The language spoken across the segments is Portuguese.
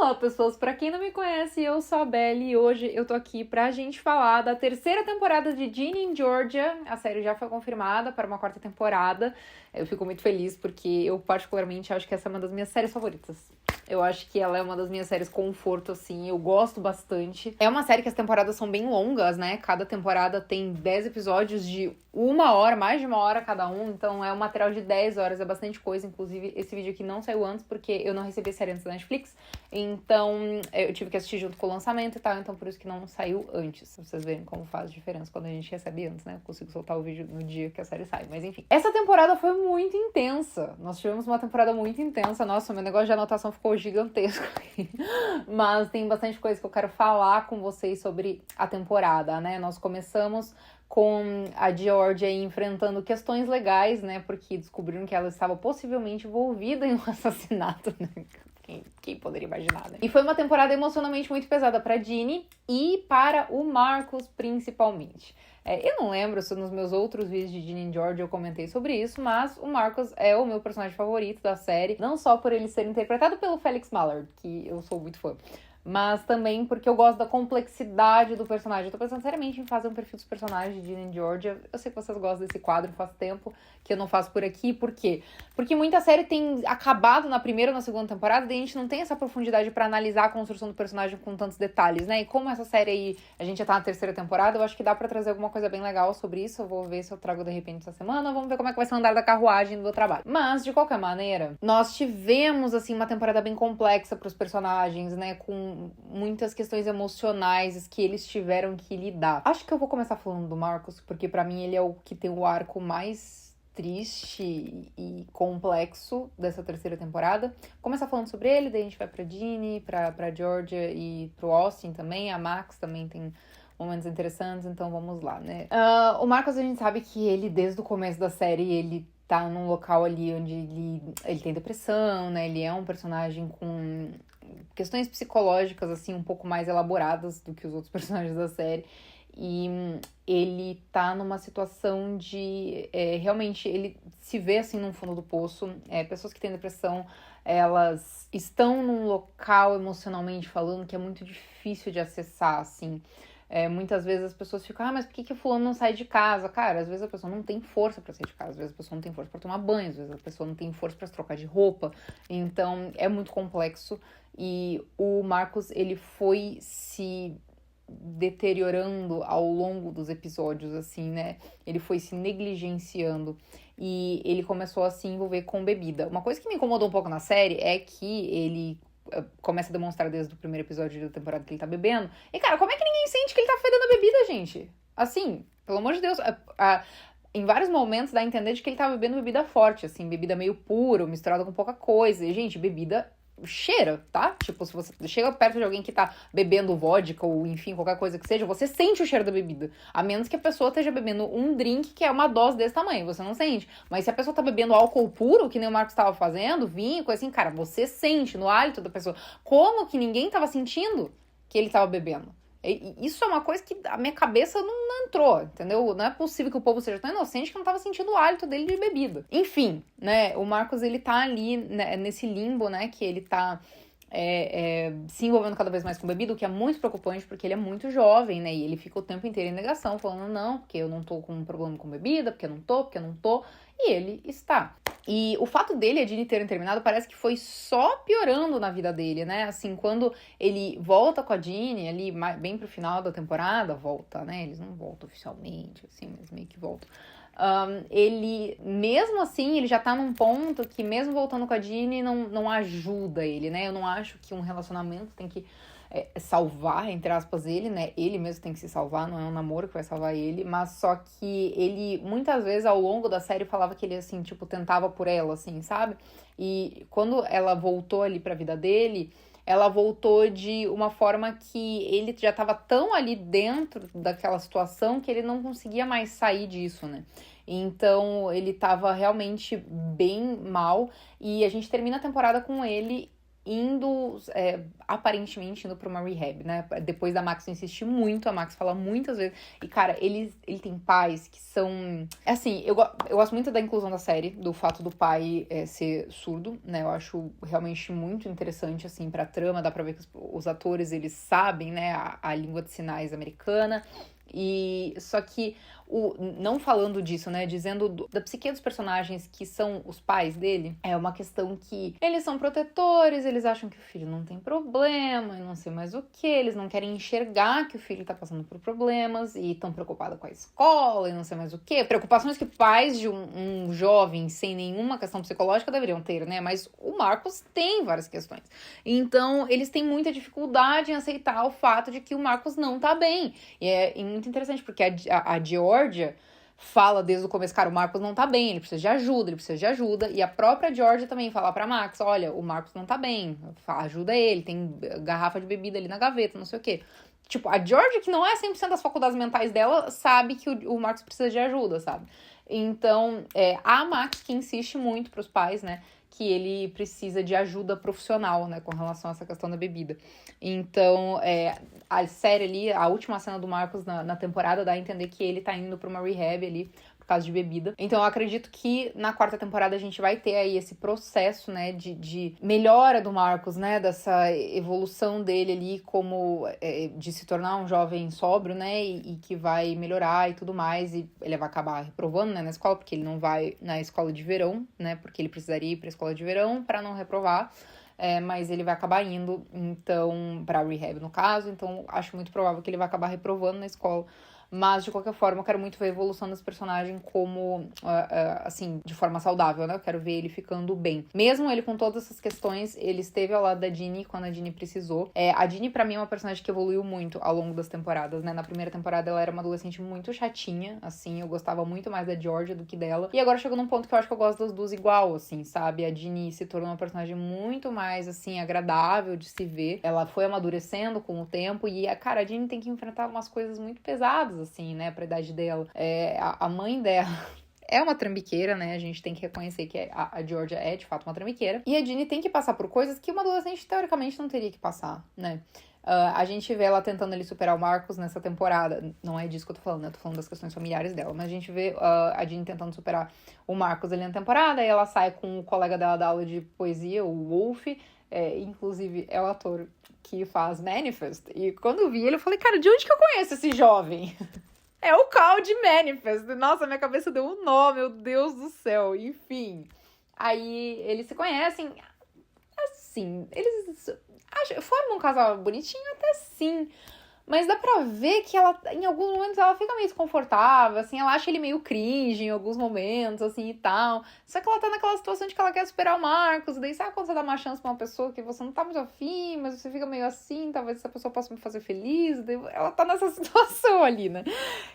Olá, pessoas! Pra quem não me conhece, eu sou a Belly e hoje eu tô aqui pra gente falar da terceira temporada de Ginny in Georgia. A série já foi confirmada para uma quarta temporada. Eu fico muito feliz porque eu particularmente acho que essa é uma das minhas séries favoritas. Eu acho que ela é uma das minhas séries conforto, assim, eu gosto bastante. É uma série que as temporadas são bem longas, né? Cada temporada tem 10 episódios de 1 hora, mais de 1 hora cada um. Então é um material de 10 horas, é bastante coisa. Inclusive, esse vídeo aqui não saiu antes porque eu não recebi a série antes da Netflix. Então, eu tive que assistir junto com o lançamento e tal, então por isso que não saiu antes. Pra vocês verem como faz diferença quando a gente recebe antes, né? Eu consigo soltar o vídeo no dia que a série sai, mas enfim. Essa temporada foi muito intensa. Nós tivemos uma temporada muito intensa. Nossa, meu negócio de anotação ficou gigantesco aqui. Mas tem bastante coisa que eu quero falar com vocês sobre a temporada, né? Nós começamos com a Georgia enfrentando questões legais, né? Porque descobriram que ela estava possivelmente envolvida em um assassinato, né? Quem poderia imaginar, né? E foi uma temporada emocionalmente muito pesada pra Ginny e para o Marcus, principalmente. Eu não lembro se nos meus outros vídeos de Ginny e George eu comentei sobre isso, mas o Marcus é o meu personagem favorito da série, não só por ele ser interpretado pelo Felix Mallard, que eu sou muito fã, mas também porque eu gosto da complexidade do personagem. Eu tô pensando seriamente em fazer um perfil dos personagens de Ginny e Georgia. Eu sei que vocês gostam desse quadro, faz tempo que eu não faço por aqui. Por quê? Porque muita série tem acabado na primeira ou na segunda temporada e a gente não tem essa profundidade pra analisar a construção do personagem com tantos detalhes, né? E como essa série aí, a gente já tá na terceira temporada, eu acho que dá pra trazer alguma coisa bem legal sobre isso. Eu vou ver se eu trago de repente essa semana. Vamos ver como é que vai ser o andar da carruagem do meu trabalho. Mas, de qualquer maneira, nós tivemos, assim, uma temporada bem complexa pros personagens, né? Com muitas questões emocionais que eles tiveram que lidar. Acho que eu vou começar falando do Marcus, porque pra mim ele é o que tem o arco mais triste e complexo dessa terceira temporada. Vou começar falando sobre ele, daí a gente vai pra Ginny, pra Georgia e pro Austin também. A Max também tem momentos interessantes, então vamos lá, né? O Marcus, a gente sabe que ele, desde o começo da série, ele tá num local ali onde ele tem depressão, né? Ele é um personagem com questões psicológicas, assim, um pouco mais elaboradas do que os outros personagens da série. E ele tá numa situação de... realmente, ele se vê, assim, no fundo do poço. Pessoas que têm depressão, elas estão num local, emocionalmente falando, que é muito difícil de acessar, assim. Muitas vezes as pessoas ficam, mas por que o fulano não sai de casa? Cara, às vezes a pessoa não tem força pra sair de casa, às vezes a pessoa não tem força pra tomar banho, às vezes a pessoa não tem força pra se trocar de roupa. Então, é muito complexo. E o Marcus, ele foi se deteriorando ao longo dos episódios, assim, né? Ele foi se negligenciando e ele começou a se envolver com bebida. Uma coisa que me incomodou um pouco na série é que ele começa a demonstrar desde o primeiro episódio da temporada que ele tá bebendo. E, cara, como é que ninguém sente que ele tá fedendo a bebida, gente? Assim, pelo amor de Deus, em vários momentos dá a entender de que ele tá bebendo bebida forte, assim, bebida meio pura, misturada com pouca coisa. E, gente, bebida cheira, tá? Tipo, se você chega perto de alguém que tá bebendo vodka ou, enfim, qualquer coisa que seja, você sente o cheiro da bebida. A menos que a pessoa esteja bebendo um drink que é uma dose desse tamanho, você não sente. Mas se a pessoa tá bebendo álcool puro, que nem o Marcos tava fazendo, vinho, coisa assim, cara, você sente no hálito da pessoa. Como que ninguém tava sentindo que ele tava bebendo? Isso é uma coisa que a minha cabeça não entrou, entendeu? Não é possível que o povo seja tão inocente que não tava sentindo o hálito dele de bebida. Enfim, né, o Marcos, ele tá ali, né, nesse limbo, né, que ele tá se envolvendo cada vez mais com bebida, o que é muito preocupante, porque ele é muito jovem, né, e ele fica o tempo inteiro em negação, falando, não, porque eu não tô com um problema com bebida, porque eu não tô, e ele está. E o fato dele e a Ginny terem terminado parece que foi só piorando na vida dele, né? Assim, quando ele volta com a Ginny ali, bem pro final da temporada, volta, né? Eles não voltam oficialmente, assim, mas meio que voltam. Ele, mesmo assim, ele já tá num ponto que, mesmo voltando com a Ginny, não ajuda ele, né? Eu não acho que um relacionamento tem que salvar, entre aspas, ele, né? Ele mesmo tem que se salvar, não é um namoro que vai salvar ele, mas só que ele, muitas vezes, ao longo da série, falava que ele, assim, tipo, tentava por ela, assim, sabe? E quando ela voltou ali pra vida dele, ela voltou de uma forma que ele já tava tão ali dentro daquela situação que ele não conseguia mais sair disso, né? Então, ele tava realmente bem mal, e a gente termina a temporada com ele indo, aparentemente indo pra uma rehab, né? Depois da Max insistir muito, a Max fala muitas vezes. E, cara, ele tem pais que são... Assim, eu gosto muito da inclusão da série, do fato do pai ser surdo, né? Eu acho realmente muito interessante, assim, pra trama. Dá pra ver que os atores, eles sabem, né, a língua de sinais americana. E só que não falando disso, né, dizendo da psique dos personagens que são os pais dele, é uma questão que eles são protetores, eles acham que o filho não tem problema e não sei mais o que, eles não querem enxergar que o filho tá passando por problemas e estão preocupados com a escola e não sei mais o que, preocupações que pais de um jovem sem nenhuma questão psicológica deveriam ter, né, mas o Marcos tem várias questões, então eles têm muita dificuldade em aceitar o fato de que o Marcos não tá bem, e é muito interessante porque a Georgia fala desde o começo, cara, o Marcos não tá bem, ele precisa de ajuda, e a própria Georgia também fala pra Max, olha, o Marcos não tá bem, ajuda ele, tem garrafa de bebida ali na gaveta, não sei o quê. Tipo, a Georgia, que não é 100% das faculdades mentais dela, sabe que o Marcos precisa de ajuda, sabe? Então, a Max que insiste muito pros pais, né, que ele precisa de ajuda profissional, né, com relação a essa questão da bebida. Então, a série ali, a última cena do Marcos na temporada dá a entender que ele tá indo pra uma rehab ali, por causa de bebida. Então, eu acredito que na quarta temporada a gente vai ter aí esse processo, né, de melhora do Marcos, né, dessa evolução dele ali como de se tornar um jovem sóbrio, né, e que vai melhorar e tudo mais, e ele vai acabar reprovando, né, na escola, porque ele não vai na escola de verão, né, porque ele precisaria ir pra escola de verão para não reprovar. Mas ele vai acabar indo, então, pra rehab no caso, então acho muito provável que ele vai acabar reprovando na escola. Mas, de qualquer forma, eu quero muito ver a evolução desse personagem como, assim, de forma saudável, né? Eu quero ver ele ficando bem. Mesmo ele com todas essas questões, ele esteve ao lado da Ginny quando a Ginny precisou. A Ginny, pra mim, é uma personagem que evoluiu muito ao longo das temporadas, né? Na primeira temporada, ela era uma adolescente muito chatinha, assim. Eu gostava muito mais da Georgia do que dela. E agora chegou num ponto que eu acho que eu gosto das duas igual, assim, sabe? A Ginny se tornou uma personagem muito mais, assim, agradável de se ver. Ela foi amadurecendo com o tempo e, cara, a Ginny tem que enfrentar umas coisas muito pesadas, assim, né, pra idade dela. A mãe dela é uma trambiqueira, né, a gente tem que reconhecer que a Georgia é, de fato, uma trambiqueira. E a Ginny tem que passar por coisas que uma adolescente, teoricamente, não teria que passar, né. A gente vê ela tentando ali superar o Marcos nessa temporada. Não é disso que eu tô falando, né? Eu tô falando das questões familiares dela. Mas a gente vê a Ginny tentando superar o Marcos ali na temporada. E ela sai com o colega dela da aula de poesia, o Wolf. Inclusive, é o ator que faz Manifest. E quando eu vi ele, eu falei, cara, de onde que eu conheço esse jovem? É o Cal de Manifest. Nossa, minha cabeça deu um nó, meu Deus do céu. Enfim. Aí, eles se conhecem. Assim, eles formam um casal bonitinho, até sim. Mas dá pra ver que ela, em alguns momentos, ela fica meio desconfortável, assim, ela acha ele meio cringe em alguns momentos, assim, e tal. Só que ela tá naquela situação de que ela quer superar o Marcos, e daí sabe quando você dá uma chance pra uma pessoa que você não tá muito afim, mas você fica meio assim, talvez essa pessoa possa me fazer feliz, daí ela tá nessa situação ali, né?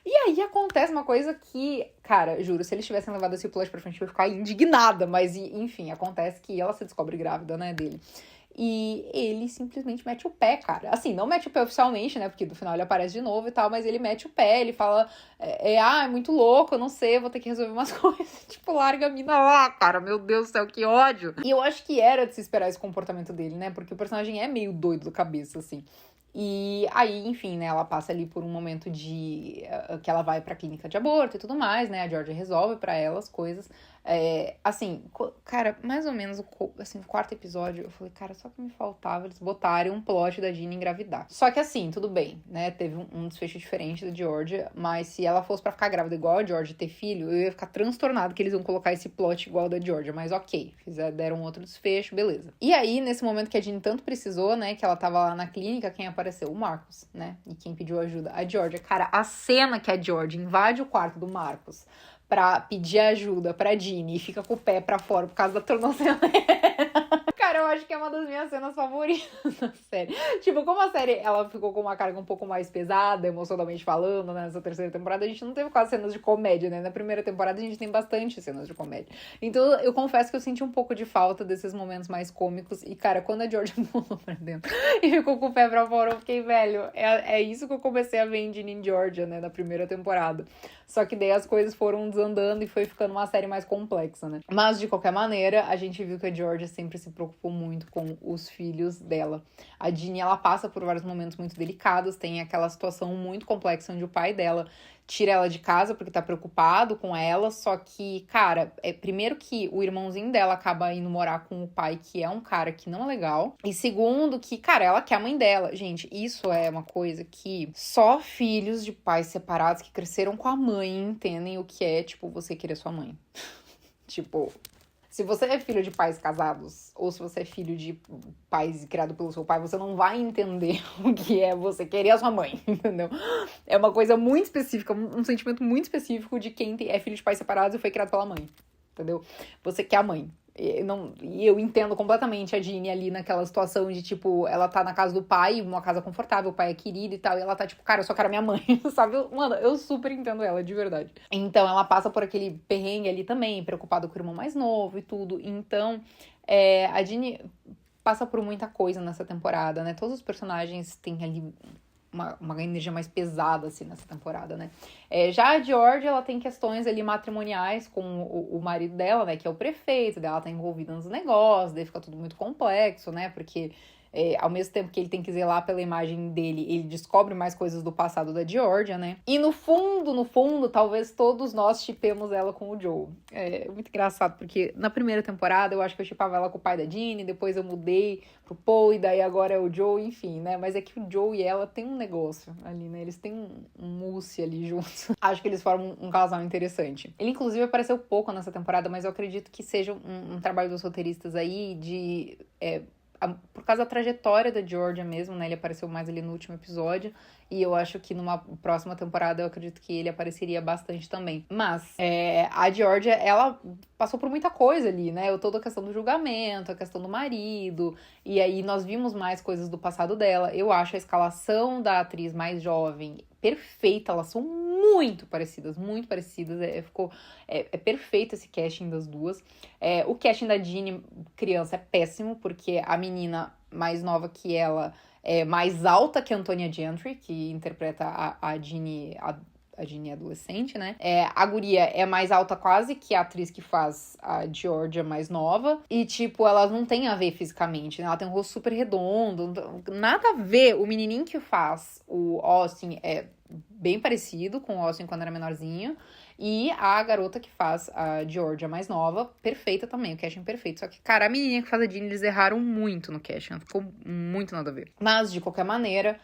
E aí acontece uma coisa que, cara, juro, se eles tivessem levado esse plot pra frente, eu ia ficar indignada, mas, enfim, acontece que ela se descobre grávida, né, dele. E ele simplesmente mete o pé, cara. Assim, não mete o pé oficialmente, né? Porque no final ele aparece de novo e tal, mas ele mete o pé, ele fala, é muito louco, eu não sei, eu vou ter que resolver umas coisas. Tipo, larga a mina lá, cara, meu Deus do céu, que ódio. E eu acho que era de se esperar esse comportamento dele, né? Porque o personagem é meio doido da cabeça, assim. E aí, enfim, né, ela passa ali por um momento de que ela vai pra clínica de aborto e tudo mais, né, a Georgia resolve pra ela as coisas. Assim, cara, mais ou menos, assim, o quarto episódio, eu falei, cara, só que me faltava eles botarem um plot da Ginny engravidar. Só que assim, tudo bem, né, teve um desfecho diferente da Georgia, mas se ela fosse pra ficar grávida igual a Georgia e ter filho, eu ia ficar transtornado que eles iam colocar esse plot igual da Georgia, mas ok, deram outro desfecho, beleza. E aí, nesse momento que a Ginny tanto precisou, né, que ela tava lá na clínica, quem apareceu? O Marcos, né, e quem pediu ajuda? A Georgia. Cara, a cena que a Georgia invade o quarto do Marcos pra pedir ajuda pra Ginny e fica com o pé pra fora por causa da tornozeleira. Cara, eu acho que é uma das minhas cenas favoritas da série. Tipo, como a série, ela ficou com uma carga um pouco mais pesada, emocionalmente falando, né? Nessa terceira temporada, a gente não teve quase cenas de comédia, né? Na primeira temporada, a gente tem bastante cenas de comédia. Então, eu confesso que eu senti um pouco de falta desses momentos mais cômicos. E, cara, quando a Georgia pulou pra dentro e ficou com o pé pra fora, eu fiquei, velho, é isso que eu comecei a ver em Ginny e Georgia, né? Na primeira temporada. Só que daí as coisas foram desandando e foi ficando uma série mais complexa, né? Mas, de qualquer maneira, a gente viu que a Georgia sempre se preocupou muito com os filhos dela. A Ginny, ela passa por vários momentos muito delicados, tem aquela situação muito complexa onde o pai dela tira ela de casa porque tá preocupado com ela, só que, cara, primeiro que o irmãozinho dela acaba indo morar com o pai, que é um cara que não é legal, e segundo que, cara, ela quer a mãe dela. Gente, isso é uma coisa que só filhos de pais separados que cresceram com a mãe entendem o que é, tipo, você querer sua mãe. Tipo, se você é filho de pais casados, ou se você é filho de pais criado pelo seu pai, você não vai entender o que é você querer a sua mãe, entendeu? É uma coisa muito específica, um sentimento muito específico de quem é filho de pais separados e foi criado pela mãe, entendeu? Você quer a mãe. E eu entendo completamente a Ginny ali naquela situação de, tipo, ela tá na casa do pai, uma casa confortável, o pai é querido e tal, e ela tá tipo, cara, eu só quero a minha mãe, sabe? Mano, eu super entendo ela, de verdade. Então, ela passa por aquele perrengue ali também, preocupada com o irmão mais novo e tudo. Então, a Ginny passa por muita coisa nessa temporada, né? Todos os personagens têm ali uma energia mais pesada, assim, nessa temporada, né? Já a Georgia, ela tem questões ali matrimoniais com o marido dela, né? Que é o prefeito, dela tá envolvida nos negócios, daí fica tudo muito complexo, né? Porque ao mesmo tempo que ele tem que zelar pela imagem dele, ele descobre mais coisas do passado da Georgia, né? E no fundo, talvez todos nós shippemos ela com o Joe. É muito engraçado, porque na primeira temporada eu acho que eu shippava ela com o pai da Ginny, depois eu mudei pro Paul, e daí agora é o Joe, enfim, né? Mas é que o Joe e ela tem um negócio ali, né? Eles têm um mousse ali juntos. Acho que eles formam um casal interessante. Ele, inclusive, apareceu pouco nessa temporada, mas eu acredito que seja um trabalho dos roteiristas aí de... por causa da trajetória da Georgia mesmo, né? Ele apareceu mais ali no último episódio. E eu acho que numa próxima temporada eu acredito que ele apareceria bastante também. Mas a Georgia, ela passou por muita coisa ali, né? Toda a questão do julgamento, a questão do marido. E aí nós vimos mais coisas do passado dela. Eu acho a escalação da atriz mais jovem perfeita. Elas são muito parecidas, muito parecidas. É perfeito esse casting das duas. O casting da Ginny criança é péssimo, porque a menina mais nova que ela é mais alta que a Antonia Gentry, que interpreta a Ginny, a Ginny adolescente, né? A guria é mais alta quase que a atriz que faz a Georgia mais nova. E, tipo, elas não têm a ver fisicamente, né? Ela tem um rosto super redondo, nada a ver. O menininho que faz o Austin é bem parecido com o Austin quando era menorzinho. E a garota que faz a Georgia mais nova, perfeita também, o casting perfeito. Só que, cara, a menininha que faz a Ginny, eles erraram muito no casting, ficou muito nada a ver. Mas, de qualquer maneira,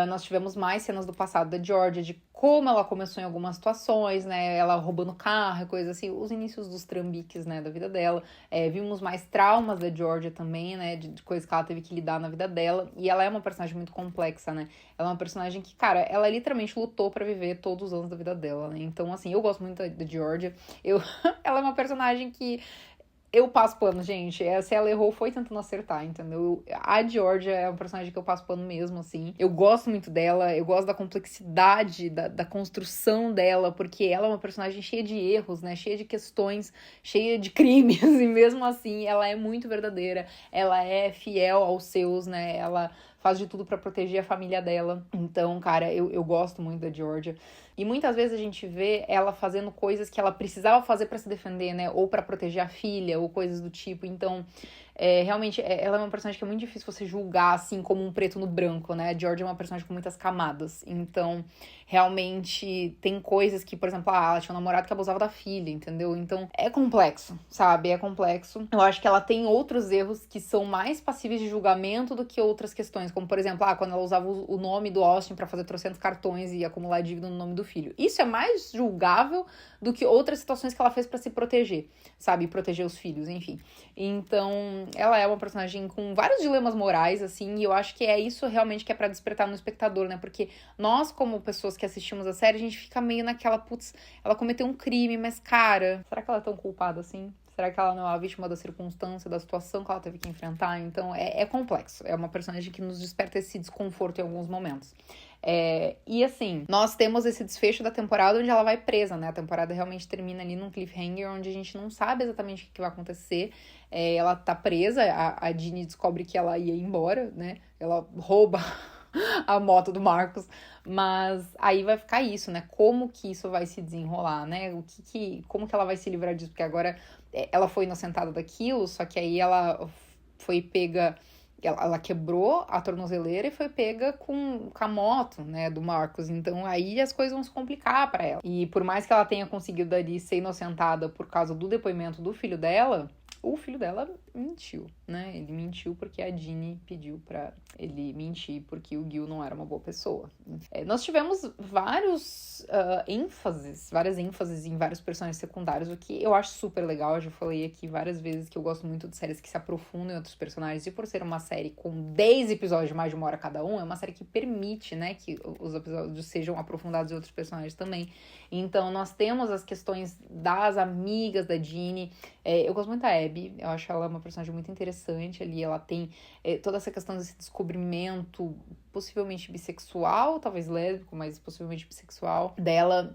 nós tivemos mais cenas do passado da Georgia, de como ela começou em algumas situações, né, ela roubando carro e coisas assim, os inícios dos trambiques, né, da vida dela. Vimos mais traumas da Georgia também, né, de coisas que ela teve que lidar na vida dela, e ela é uma personagem muito complexa, né, ela é uma personagem que, cara, ela literalmente lutou pra viver todos os anos da vida dela, né, então, assim, eu gosto muito da Georgia, ela é uma personagem que eu passo pano, gente. Se ela errou, foi tentando acertar, entendeu? A Georgia é um personagem que eu passo pano mesmo, assim. Eu gosto muito dela, eu gosto da complexidade, da construção dela, porque ela é uma personagem cheia de erros, né? Cheia de questões, cheia de crimes, e mesmo assim, ela é muito verdadeira. Ela é fiel aos seus, né? Ela faz de tudo pra proteger a família dela. Então, cara, eu gosto muito da Georgia. E muitas vezes a gente vê ela fazendo coisas que ela precisava fazer pra se defender, né? Ou pra proteger a filha, ou coisas do tipo. Então, realmente, ela é uma personagem que é muito difícil você julgar, assim, como um preto no branco, né? A Georgia é uma personagem com muitas camadas. Então, realmente, tem coisas que, por exemplo, ela tinha um namorado que abusava da filha, entendeu? Então, é complexo, sabe? É complexo. Eu acho que ela tem outros erros que são mais passíveis de julgamento do que outras questões. Como, por exemplo, quando ela usava o nome do Austin pra fazer trocentos cartões e acumular dívida no nome do filho. Isso é mais julgável do que outras situações que ela fez pra se proteger, sabe? Proteger os filhos, enfim. Então, ela é uma personagem com vários dilemas morais, assim, e eu acho que é isso realmente que é pra despertar no espectador, né? Porque nós, como pessoas que assistimos a série, a gente fica meio naquela, putz, ela cometeu um crime, mas, cara, será que ela é tão culpada assim? Será que ela não é a vítima da circunstância, da situação que ela teve que enfrentar? Então, é complexo. É uma personagem que nos desperta esse desconforto em alguns momentos. E assim, nós temos esse desfecho da temporada onde ela vai presa, né? A temporada realmente termina ali num cliffhanger onde a gente não sabe exatamente o que vai acontecer. Ela tá presa, a Ginny descobre que ela ia embora, né? Ela rouba a moto do Marcos. Mas aí vai ficar isso, né? Como que isso vai se desenrolar, né? Como que ela vai se livrar disso? Porque agora ela foi inocentada daquilo, só que aí ela foi pega... Ela quebrou a tornozeleira e foi pega com a moto, né, do Marcos. Então aí as coisas vão se complicar pra ela. E por mais que ela tenha conseguido ali ser inocentada por causa do depoimento do filho dela, o filho dela mentiu, né? Ele mentiu porque a Ginny pediu pra ele mentir porque o Gil não era uma boa pessoa. Nós tivemos várias ênfases em vários personagens secundários, o que eu acho super legal. Eu já falei aqui várias vezes que eu gosto muito de séries que se aprofundam em outros personagens, e por ser uma série com 10 episódios de mais de 1 hora cada um, é uma série que permite, né, que os episódios sejam aprofundados em outros personagens também. Então nós temos as questões das amigas da Ginny. Eu gosto muito da Abby, eu acho ela uma personagem muito interessante ali. Ela tem toda essa questão desse descobrimento, possivelmente bissexual, talvez lésbico, mas possivelmente bissexual dela.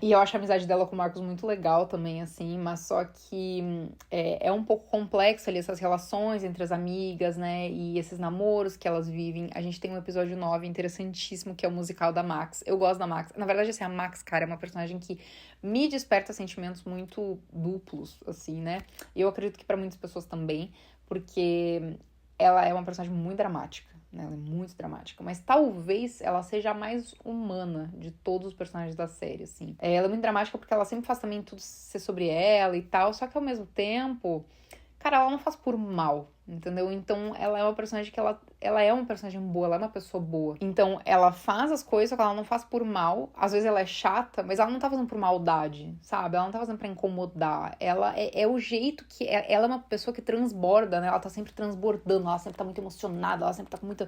E eu acho a amizade dela com o Marcos muito legal também, assim, mas só que é um pouco complexo ali essas relações entre as amigas, né, e esses namoros que elas vivem. A gente tem um episódio 9 interessantíssimo, que é o musical da Max. Eu gosto da Max. Na verdade, assim, a Max, cara, é uma personagem que me desperta sentimentos muito duplos, assim, né? E eu acredito que pra muitas pessoas também, porque ela é uma personagem muito dramática, né? Ela é muito dramática, mas talvez ela seja a mais humana de todos os personagens da série, assim. Ela é muito dramática porque ela sempre faz também tudo ser sobre ela e tal, só que ao mesmo tempo, cara, ela não faz por mal, entendeu? Então, ela é uma personagem que ela é uma personagem boa, ela é uma pessoa boa. Então, ela faz as coisas, só que ela não faz por mal. Às vezes ela é chata, mas ela não tá fazendo por maldade, sabe? Ela não tá fazendo pra incomodar. Ela é o jeito que... Ela é uma pessoa que transborda, né? Ela tá sempre transbordando, ela sempre tá muito emocionada, ela sempre tá com muito...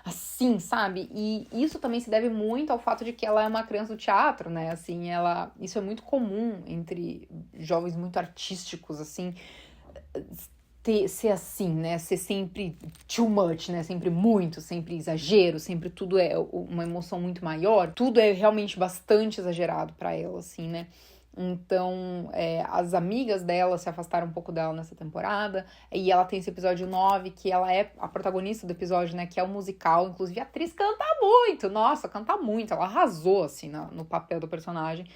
assim, sabe? E isso também se deve muito ao fato de que ela é uma criança do teatro, né? Assim, isso é muito comum entre jovens muito artísticos, assim... ser assim, né? Ser sempre too much, né? Sempre muito, sempre exagero, sempre tudo é uma emoção muito maior. Tudo é realmente bastante exagerado pra ela, assim, né? Então, as amigas dela se afastaram um pouco dela nessa temporada. E ela tem esse episódio 9, que ela é a protagonista do episódio, né? Que é o musical. Inclusive, a atriz canta muito. Nossa, canta muito. Ela arrasou, assim, no papel do personagem.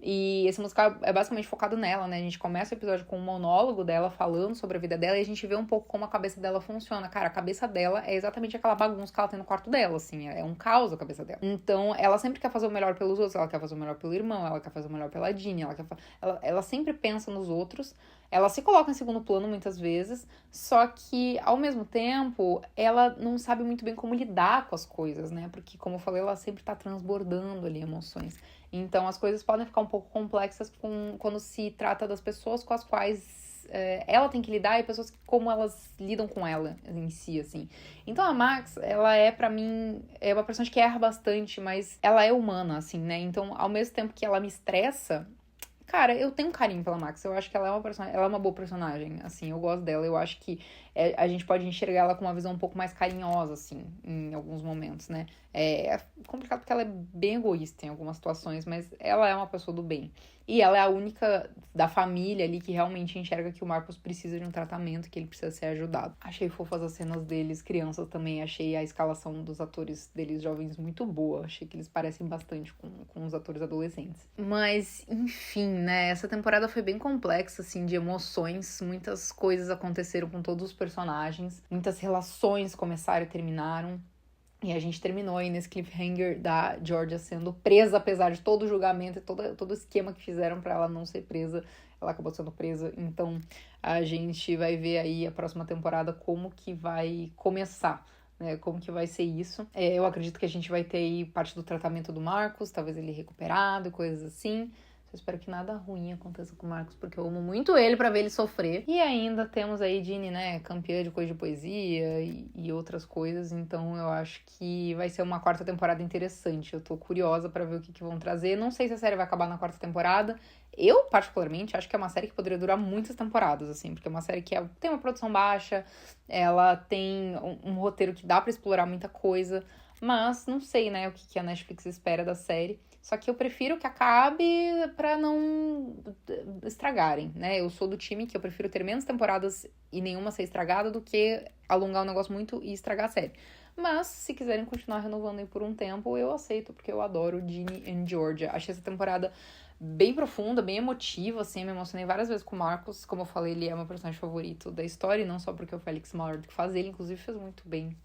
E esse musical é basicamente focado nela, né? A gente começa o episódio com um monólogo dela falando sobre a vida dela e a gente vê um pouco como a cabeça dela funciona. Cara, a cabeça dela é exatamente aquela bagunça que ela tem no quarto dela, assim. É um caos a cabeça dela. Então, ela sempre quer fazer o melhor pelos outros. Ela quer fazer o melhor pelo irmão, ela quer fazer o melhor pela Ginny, ela sempre pensa nos outros. Ela se coloca em segundo plano muitas vezes, só que, ao mesmo tempo, ela não sabe muito bem como lidar com as coisas, né? Porque, como eu falei, ela sempre tá transbordando ali emoções. Então, as coisas podem ficar um pouco complexas quando se trata das pessoas com as quais ela tem que lidar e pessoas como elas lidam com ela em si, assim. Então, a Max, ela pra mim, é uma personagem que erra bastante, mas ela é humana, assim, né? Então, ao mesmo tempo que ela me estressa, cara, eu tenho um carinho pela Max. Eu acho que ela é uma personagem, ela é uma boa personagem, assim, eu gosto dela. Eu acho que a gente pode enxergar ela com uma visão um pouco mais carinhosa, assim, em alguns momentos, né? É complicado porque ela é bem egoísta em algumas situações, mas ela é uma pessoa do bem. E ela é a única da família ali que realmente enxerga que o Marcos precisa de um tratamento, que ele precisa ser ajudado. Achei fofas as cenas deles, crianças também. Achei a escalação dos atores deles jovens muito boa. Achei que eles parecem bastante com os atores adolescentes. Mas, enfim, né? Essa temporada foi bem complexa, assim, de emoções. Muitas coisas aconteceram com todos os personagens. Muitas relações começaram e terminaram. E a gente terminou aí nesse cliffhanger da Georgia sendo presa, apesar de todo o julgamento e todo o esquema que fizeram pra ela não ser presa. Ela acabou sendo presa. Então, a gente vai ver aí a próxima temporada como que vai começar, né? Como que vai ser isso. Eu acredito que a gente vai ter aí parte do tratamento do Marcos, talvez ele recuperado e coisas assim. Eu espero que nada ruim aconteça com o Marcos, porque eu amo muito ele pra ver ele sofrer. E ainda temos aí Ginny, né, campeã de coisa de poesia e outras coisas. Então eu acho que vai ser uma 4ª temporada interessante. Eu tô curiosa pra ver o que vão trazer. Não sei se a série vai acabar na 4ª temporada. Eu, particularmente, acho que é uma série que poderia durar muitas temporadas, assim. Porque é uma série que tem uma produção baixa, ela tem um roteiro que dá pra explorar muita coisa. Mas não sei, né, o que a Netflix espera da série. Só que eu prefiro que acabe pra não estragarem, né? Eu sou do time que eu prefiro ter menos temporadas e nenhuma ser estragada do que alongar o negócio muito e estragar a série. Mas, se quiserem continuar renovando aí por um tempo, eu aceito, porque eu adoro Ginny and Georgia. Achei essa temporada bem profunda, bem emotiva, assim, me emocionei várias vezes com o Marcos. Como eu falei, ele é meu personagem favorito da história, e não só porque é o Felix Mallard que faz ele, inclusive fez muito bem.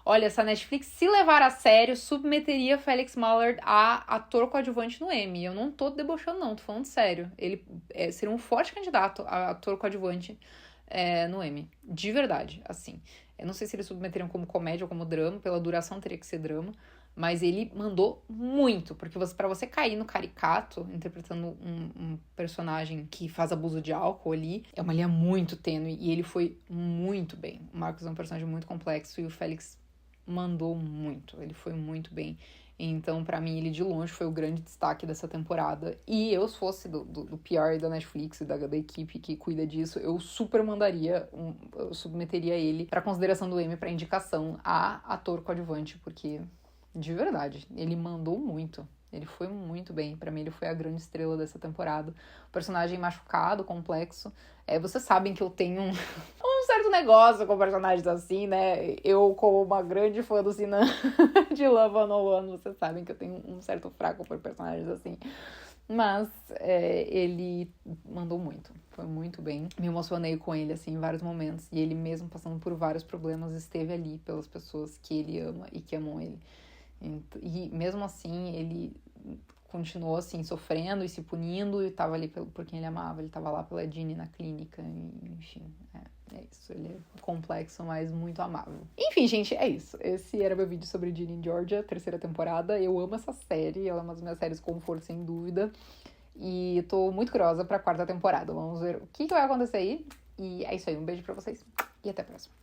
Olha, essa Netflix, se levar a sério, submeteria Felix Mallard a ator coadjuvante no Emmy. Eu não tô debochando, não, tô falando sério. Ele seria um forte candidato a ator coadjuvante no Emmy. De verdade, assim. Eu não sei se eles submeteriam como comédia ou como drama, pela duração teria que ser drama. Mas ele mandou muito, porque pra você cair no caricato, interpretando um personagem que faz abuso de álcool ali, é uma linha muito tênue, e ele foi muito bem. O Marcos é um personagem muito complexo, e o Félix mandou muito, ele foi muito bem. Então, pra mim, ele de longe foi o grande destaque dessa temporada. E eu, se fosse do PR da Netflix e da equipe que cuida disso, eu super mandaria, eu submeteria ele pra consideração do Emmy, pra indicação a ator coadjuvante, porque, de verdade, ele mandou muito. Ele foi muito bem. Pra mim, ele foi a grande estrela dessa temporada. O personagem machucado, complexo. Vocês sabem que eu tenho um certo negócio com personagens assim, né? Eu, como uma grande fã do Sinan de Love 101, vocês sabem que eu tenho um certo fraco por personagens assim. Mas ele mandou muito. Foi muito bem. Me emocionei com ele, assim, em vários momentos. E ele, mesmo passando por vários problemas, esteve ali pelas pessoas que ele ama e que amam ele. E mesmo assim, ele continuou, assim, sofrendo e se punindo, e tava ali por quem ele amava. Ele tava lá pela Ginny na clínica, enfim, é isso. Ele é complexo, mas muito amável. Enfim, gente, é isso. Esse era meu vídeo sobre Ginny and Georgia, terceira temporada. Eu amo essa série, ela é uma das minhas séries conforto, sem dúvida. E tô muito curiosa pra quarta temporada. Vamos ver o que vai acontecer aí. E é isso aí, um beijo pra vocês e até a próxima.